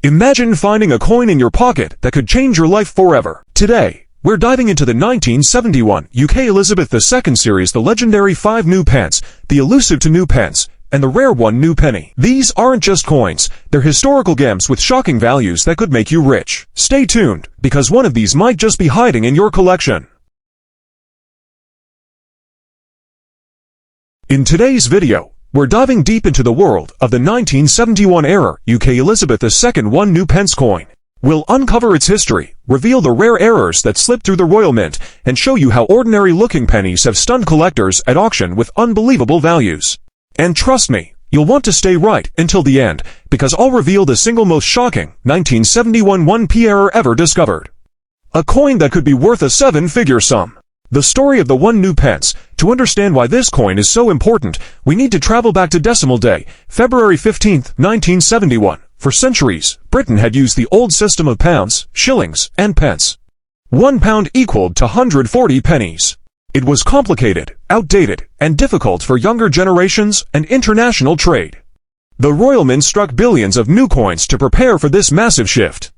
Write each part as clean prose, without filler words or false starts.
Imagine finding a coin in your pocket that could change your life forever. Today, we're diving into the 1971 UK Elizabeth II series, the legendary 5 new pence, the elusive 2 new pence, and the rare 1 new penny. These aren't just coins, they're historical gems with shocking values that could make you rich. Stay tuned, because one of these might just be hiding in your collection. In today's video, we're diving deep into the world of the 1971-era UK Elizabeth II 1 new pence coin. We'll uncover its history, reveal the rare errors that slipped through the Royal Mint, and show you how ordinary-looking pennies have stunned collectors at auction with unbelievable values. And trust me, you'll want to stay right until the end, because I'll reveal the single most shocking 1971 1p error ever discovered. A coin that could be worth a 7-figure sum. The story of the 1 new pence. To understand why this coin is so important, we need to travel back to decimal day, February 15, 1971. For centuries, Britain had used the old system of pounds, shillings, and pence. 1 pound equaled to 140 pennies. It was complicated, outdated, and difficult for younger generations and international trade. The Royal Mint struck billions of new coins to prepare for this massive shift.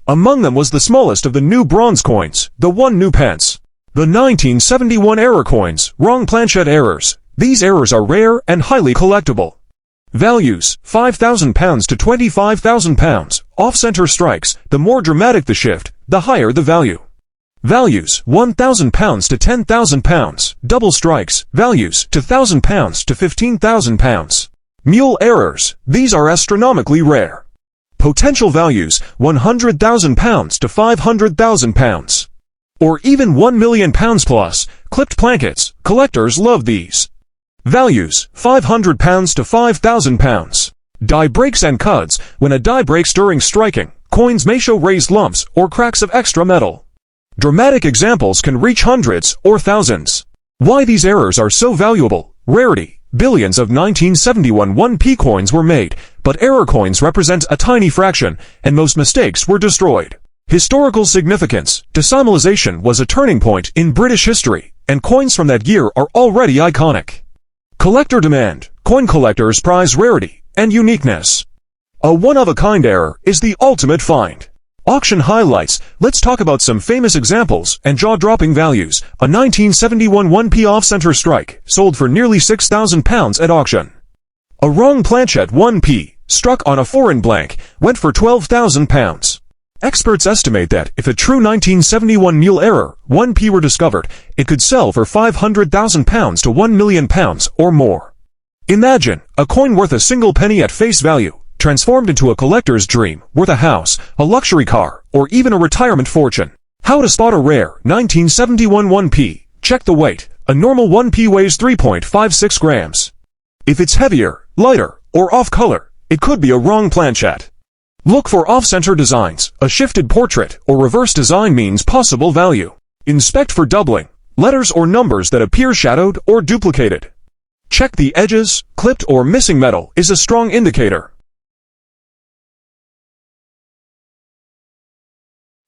Among them was the smallest of the new bronze coins, the 1 new pence. The 1971 error coins, wrong planchette errors. These errors are rare and highly collectible. Values, £5,000 to £25,000. Off-center strikes, the more dramatic the shift, the higher the value. Values, £1,000 to £10,000. Double strikes, values, to £1,000 to £15,000. Mule errors, these are astronomically rare. Potential values, £100,000 to £500,000. Or even £1 million plus. Clipped plankets, collectors love these. Values, £500 to £5,000. Die breaks and cuts. When a die breaks during striking, coins may show raised lumps or cracks of extra metal. Dramatic examples can reach hundreds or thousands. Why these errors are so valuable? Rarity. Billions of 1971 1p coins were made, but error coins represent a tiny fraction, and most mistakes were destroyed. Historical significance. Decimalization was a turning point in British history, and coins from that year are already iconic. Collector demand. Coin collectors prize rarity and uniqueness. A one-of-a-kind error is the ultimate find. Auction highlights. Let's talk about some famous examples and jaw-dropping values. A 1971 1p off-center strike, sold for nearly £6,000 at auction. A wrong planchette 1p, struck on a foreign blank, went for £12,000. Experts estimate that if a true 1971 mule error 1p were discovered, it could sell for £500,000 to £1 million or more. Imagine a coin worth a single penny at face value, transformed into a collector's dream, worth a house, a luxury car, or even a retirement fortune. How to spot a rare 1971 1p? Check the weight. A normal 1p weighs 3.56 grams. If it's heavier, lighter, or off-color, it could be a wrong planchette. Look for off-center designs. A shifted portrait or reverse design means possible value. Inspect for doubling, letters or numbers that appear shadowed or duplicated. Check the edges. Clipped or missing metal is a strong indicator.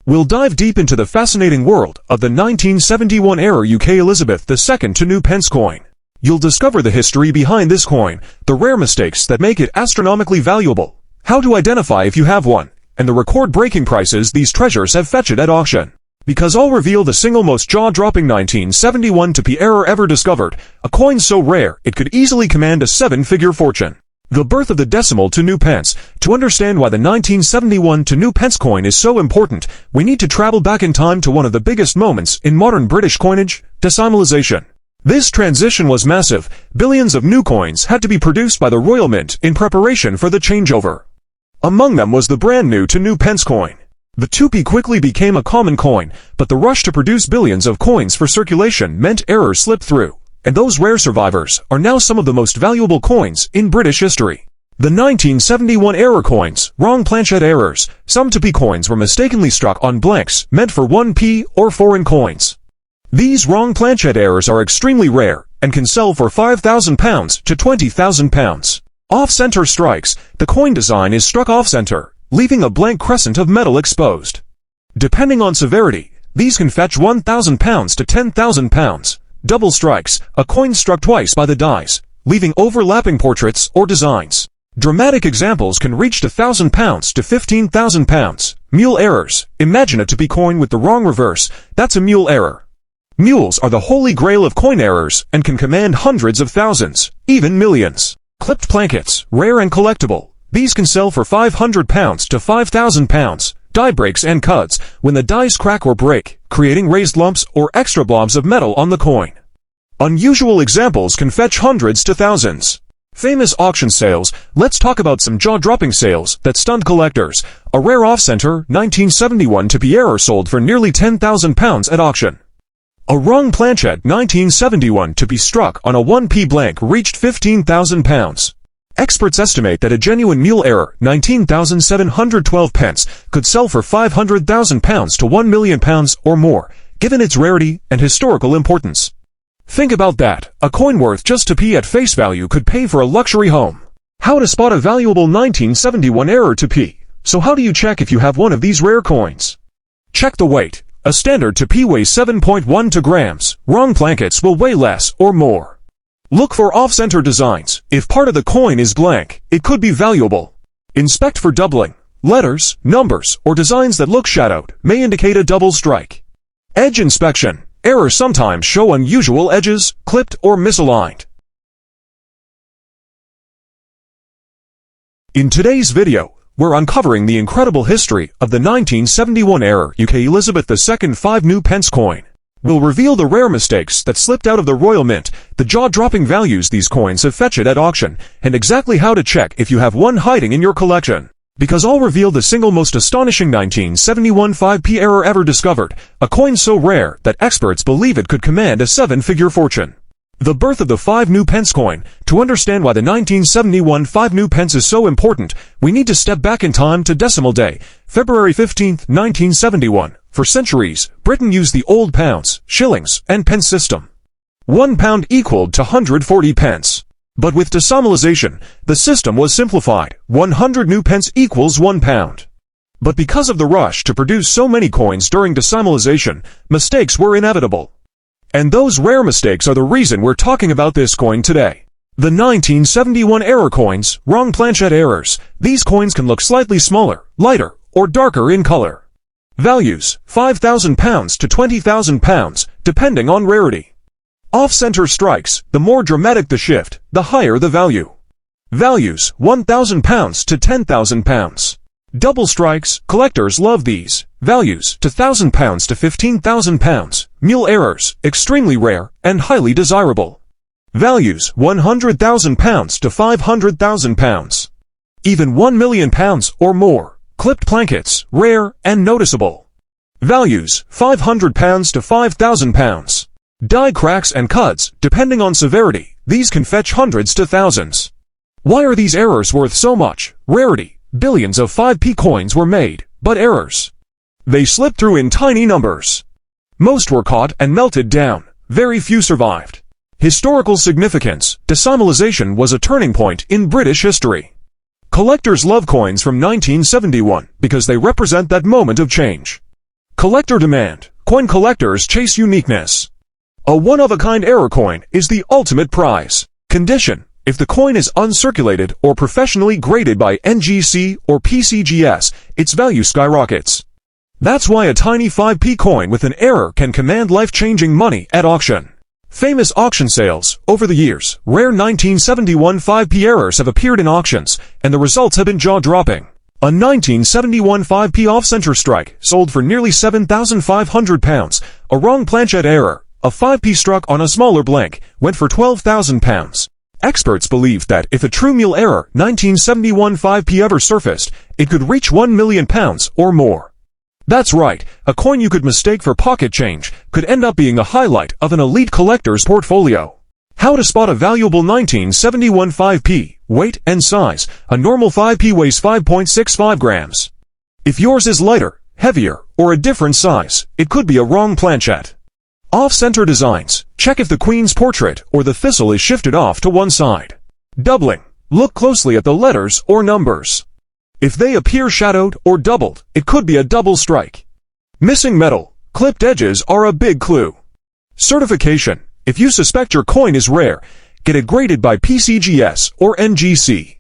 We'll dive deep into the fascinating world of the 1971-era UK Elizabeth II 2 new pence coin. You'll discover the history behind this coin, the rare mistakes that make it astronomically valuable, how to identify if you have one, and the record-breaking prices these treasures have fetched at auction. Because I'll reveal the single most jaw-dropping 1971 2p error ever discovered, a coin so rare it could easily command a 7-figure fortune. The birth of the decimal 2 new pence. To understand why the 1971 2 new pence coin is so important, we need to travel back in time to one of the biggest moments in modern British coinage, decimalization. This transition was massive. Billions of new coins had to be produced by the Royal Mint in preparation for the changeover. Among them was the brand new 2 new pence coin. The 2p quickly became a common coin, but the rush to produce billions of coins for circulation meant errors slipped through, and those rare survivors are now some of the most valuable coins in British history. The 1971 error coins, wrong planchette errors. Some 2p coins were mistakenly struck on blanks meant for 1p or foreign coins. These wrong planchette errors are extremely rare and can sell for £5,000 to £20,000. Off-center strikes. The coin design is struck off-center, leaving a blank crescent of metal exposed. Depending on severity, these can fetch £1,000 to £10,000. Double strikes. A coin struck twice by the dies, leaving overlapping portraits or designs. Dramatic examples can reach to £1,000 to £15,000. Mule errors. Imagine a to be coin with the wrong reverse. That's a mule error. Mules are the holy grail of coin errors and can command hundreds of thousands, even millions. Clipped plankets. Rare and collectible. These can sell for £500 to £5,000. Die breaks and cuts, when the dies crack or break, creating raised lumps or extra blobs of metal on the coin. Unusual examples can fetch hundreds to thousands. Famous auction sales. Let's talk about some jaw-dropping sales that stunned collectors. A rare off-center 1971 to be error sold for nearly £10,000 at auction. A wrong planchet 1971 to be struck on a 1p blank reached £15,000. Experts estimate that a genuine mule error 19,712 pence could sell for £500,000 to £1 million or more, given its rarity and historical importance. Think about that. A coin worth just 2p at face value could pay for a luxury home. How to spot a valuable 1971 error 2p. So how do you check if you have one of these rare coins? Check the weight. A standard 2p weighs 7.12 grams. Wrong plankets will weigh less or more. Look for off-center designs. If part of the coin is blank, it could be valuable. Inspect for doubling. Letters, numbers, or designs that look shadowed may indicate a double strike. Edge inspection. Errors sometimes show unusual edges, clipped or misaligned. In today's video, we're uncovering the incredible history of the 1971 error UK Elizabeth II 5 new pence coin. We'll reveal the rare mistakes that slipped out of the Royal Mint, the jaw-dropping values these coins have fetched at auction, and exactly how to check if you have one hiding in your collection. Because I'll reveal the single most astonishing 1971 5p error ever discovered, a coin so rare that experts believe it could command a seven-figure fortune. The birth of the 5 new pence coin. To understand why the 1971 5 new pence is so important, we need to step back in time to decimal day, February 15, 1971. For centuries, Britain used the old pounds, shillings, and pence system. 1 pound equaled to 140 pence. But with decimalization, the system was simplified. 100 new pence equals 1 pound. But because of the rush to produce so many coins during decimalization, mistakes were inevitable. And those rare mistakes are the reason we're talking about this coin today. The 1971 error coins, wrong planchet errors. These coins can look slightly smaller, lighter, or darker in color. Values, £5,000 to £20,000, depending on rarity. Off-center strikes. The more dramatic the shift, the higher the value. Values, £1,000 to £10,000. Double strikes. Collectors love these. Values, to £1,000 to £15,000. Mule errors, extremely rare and highly desirable. Values, £100,000 to £500,000. Even £1 million or more. Clipped plankets, rare and noticeable. Values, £500 to £5,000. Die cracks and cuts, depending on severity, these can fetch hundreds to thousands. Why are these errors worth so much? Rarity. Billions of 5p coins were made, but errors. They slipped through in tiny numbers. Most were caught and melted down. Very few survived. Historical significance. Decimalization was a turning point in British history. Collectors love coins from 1971 because they represent that moment of change. Collector demand. Coin collectors chase uniqueness. A one-of-a-kind error coin is the ultimate prize. Condition: if the coin is uncirculated or professionally graded by NGC or PCGS, its value skyrockets. That's why a tiny 5p coin with an error can command life-changing money at auction. Famous auction sales. Over the years, rare 1971 5p errors have appeared in auctions, and the results have been jaw-dropping. A 1971 5p off-center strike sold for nearly £7,500. A wrong planchet error, a 5p struck on a smaller blank, went for £12,000. Experts believe that if a true mule error 1971 5p ever surfaced, it could reach £1 million or more. That's right, a coin you could mistake for pocket change could end up being a highlight of an elite collector's portfolio. How to spot a valuable 1971 5p. Weight and size. A normal 5p weighs 5.65 grams. If yours is lighter, heavier, or a different size, it could be a wrong planchet. Off-center designs. Check if the Queen's portrait or the thistle is shifted off to one side. Doubling. Look closely at the letters or numbers. If they appear shadowed or doubled, it could be a double strike. Missing metal. Clipped edges are a big clue. Certification. If you suspect your coin is rare, get it graded by PCGS or NGC.